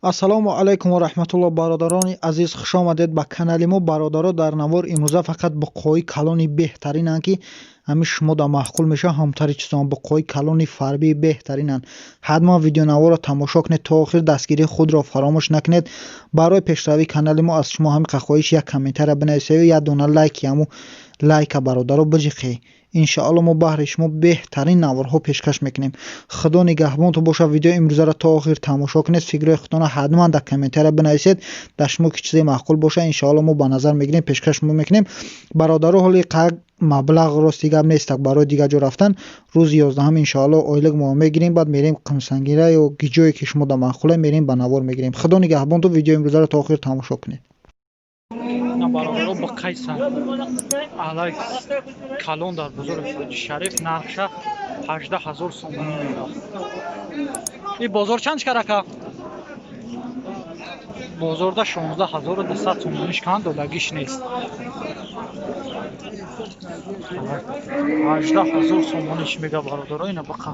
Ассалому алайкум ва раҳматуллоҳ. Бародарони азиз, хуш омадед ба канали мо. Бародаро, дар навор имрӯза фақат буққоҳои калони беҳтаринанд ки ҳамин шумо да маъқул меша ҳамтари чизон буққоҳои калони фарбии беҳтаринанд. ҳатман видеонаворро тамошо кунед то охир, дастгирии худро фаромӯш накунед. Барои пешравии канали мо аз шумо ҳамин хоҳиш, як комментария бинависед, як дона лайки, ҳамун лайка бародаро биҷиқед. иншоалло мо баҳри шумо беҳтарин наворҳо пешкаш мекунем. Худо нигаҳбонтон бошад. Видео имрӯзаро то охир тамошо кунед. фикрҳои худтонро ҳатман дар комментария бинависед. дар шумо ки чизе маъқул боша, иншоалло мо ба назар мегирем, пешкаш мекунем. бародаро, ҳоли қаг маблағ рости гап нест, барои дигар ҷо рафтан рӯзи 11 иншоалло оилак мо мегирем, баъд мерем қимсангира ё гиҷое ки шумо да маъқуле мерем ба навор мегирем. Худо нигаҳбонтон. Видео имрӯзаро то охир тамошо кунед. бародаро ба қайсан алекс калон дар бозори Хоҷи Шариф нархша 18000 сомонӣ мерафт. ин бозор чанд карака? бозорда 16200 сомониш кан додагиш нест. 18000 сомониш мега бародаро. ина бақа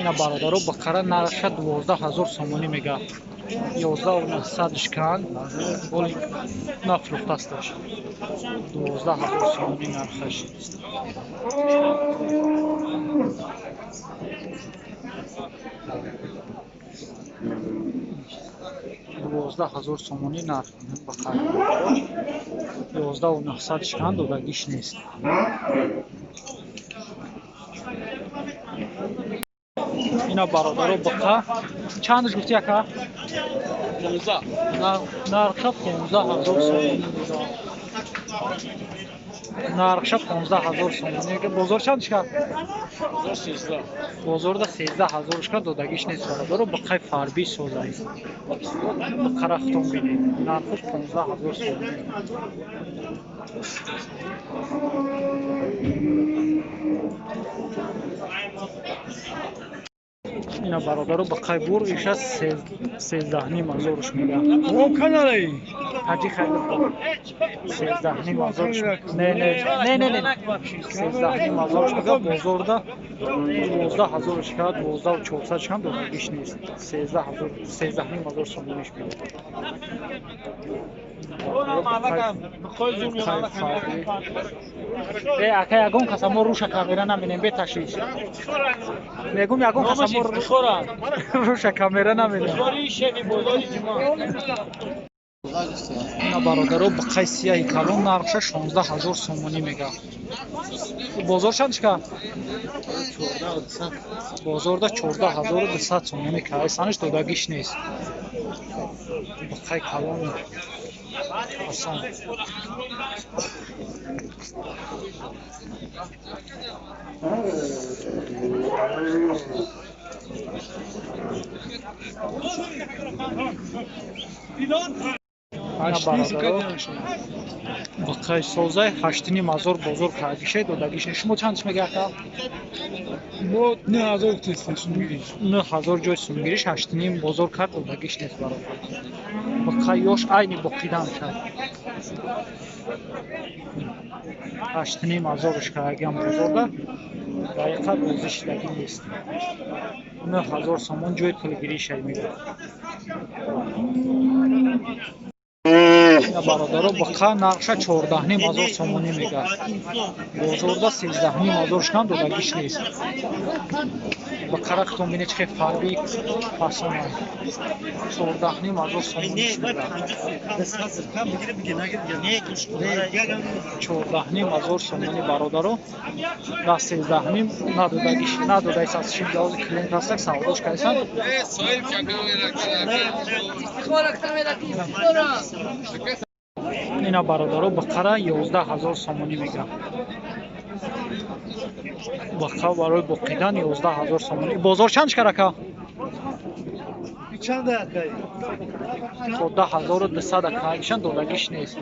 ина бародаро бақара нархша 12000 сомонӣ мега. 11900 кан боли нафрухтасташ. 12000 сомонӣ нархаш. $12000 сомонӣ нарх бақара. 11900 кан додагиш нест. ина бародаро бақа чандш гуфти ака? 15. нархша 15000 сомонӣ мега. нархша 15000 сомонӣ. бозор чандш ка? бозорда 13000 ка додагиш нест бародаро. бақаи фарби созаи бақара хутон бинед. нархш 15000 сомонӣ. ина бародаро бақаи бур иша 13500 мега. О каналай ҳаҷи хайр 13500 не 13500 мега. бозорда 12000 ка 12400 кан додагиш нест. 13500 сомониш мега. ака ягон каса мо руша камера наминем бе ташвиш. мегум ягон каса мо руша камера наминем. ина бародаро бақаи сияҳи калон нархша 16000 сомонӣ мега. бозор чанд ка? бозорда 14200 сомонӣ ка. санаш додагиш нест. бақаи калон асон. бақаи созай 8500 бозор кардиша додагиш нест. шумо чандш мегака? мо 9000 тесташ мегириш. 9000 ҷои сумгириш 8.5 бозор кард додагиш нест бародар. бақаи ёш айни боқидан шад. 8500 карагам бозорда дақиқа розишдаги нест. 9000 сомон ҷои пулгиришай мега. ина бародаро бақа нархша 14500 сомонӣ мега. бозорда 13500 кан додагиш нест. бақара хутон бинед чӣ фарби фасона. 14500 сомониш мега. 14500 сомонӣ бародаро. да 13500 надодагиш шим ҷавози клиент ҳастак саводош кайсан. ина бародаро бақара 11000 сомонӣ мега. бақа барои боқидан 11000 сомонӣ. бозор чанд карака? 14200 кайшан додагиш нест.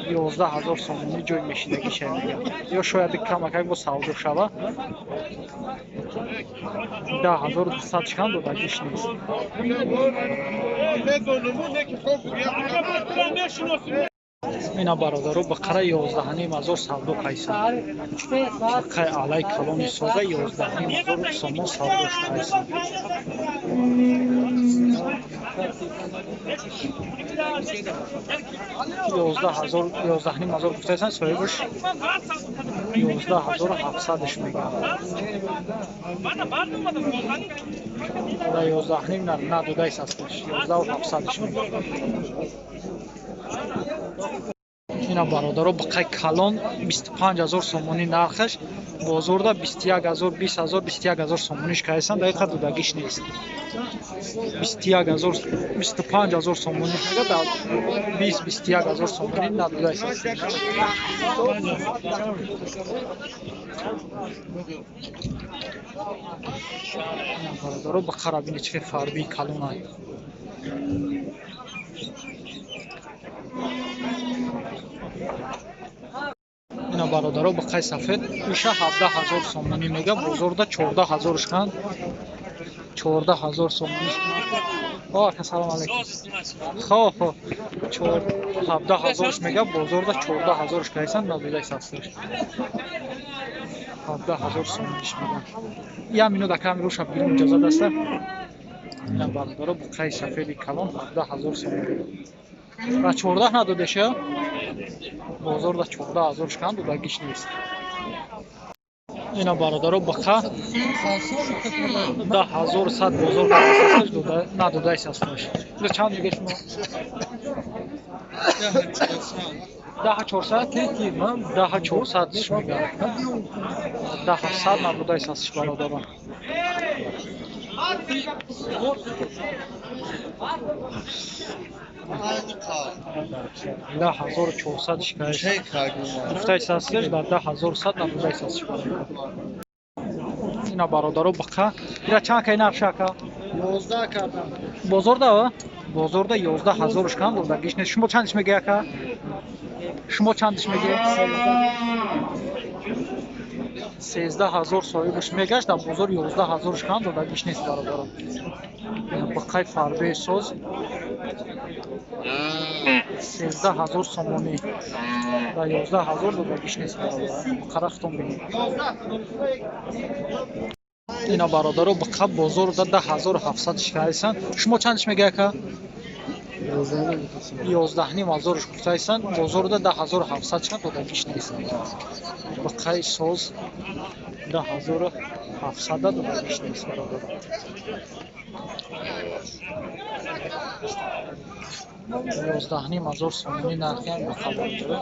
11000 сомонӣ ҷой мешидагиш мега. ё шояд камакак бо савдо шава. 10200 кан додагиш нест. اینا برادرو بقره 11,500 سودو قیسان بقره علای کلون سوزه 11,500 سومون سودو قیسان 11,500 گفتایسن صاحبش 11,700ش میگن و 11,500 نه دودایس هستش 11,700ش میگن اینا برادرو بقای کلان 25,000 سومونی نرخش بازاردا 21,000 20,000 21,000 سومونیش کایسان دقیقا دودگیش نیست 21,000 25,000 سومونی میگه در 21,000 سومونی ندودایس است برادرو بقره بینی چه فاربی کلونای اینا برادرو بقای سفید میشه 17,000 سومونی میگه بازاردا 14,000ش کن 14,000 سومونیش کن سلام علیکم خوب 17,000ش میگه بازاردا 14,000ش کایسان ندودایس هستش 17,000 سومونیش میگن یا مینو دکم روشا بیرون اجازه دسته اینا برادرو بقای سفید کلان 17,000 سومونی و 14 ندودشه بازاردا 14,000ش کن دودگیش نیست اینا برادرو بقا 10,100 بازار هستش ندودایس هستش چند میگه شما 10,400 کی من 10,400ش میگم 10,100 ندودایس هستش برادرو 10,400 شکایت گفتایس هستش در 10,100 ندودایس هستش اینا برادرو بقا اینا چند که نقشه که 11 کردم بازاردا 11,000ش کن دودگیش نیست شما چندش میگه که شما چندش میگه 13,000 صاحبش میگهش در بازار 11,000ش کن دودگیش نیست برادرو بقای فاربه سوز 13,000 سومونی و 11,000 دودگیش نیست برادرو قرختون بینید اینا برادرو بقا بازار دا 10,700 شکایسن شما چندش میگه که 11,500ش گفتایسن بازار دا 10,700 شکن دودگیش نیست بقای سوز 10,700 دودگیش نیست برادرو 11,500 سومونی نرخی هم بقا برادرو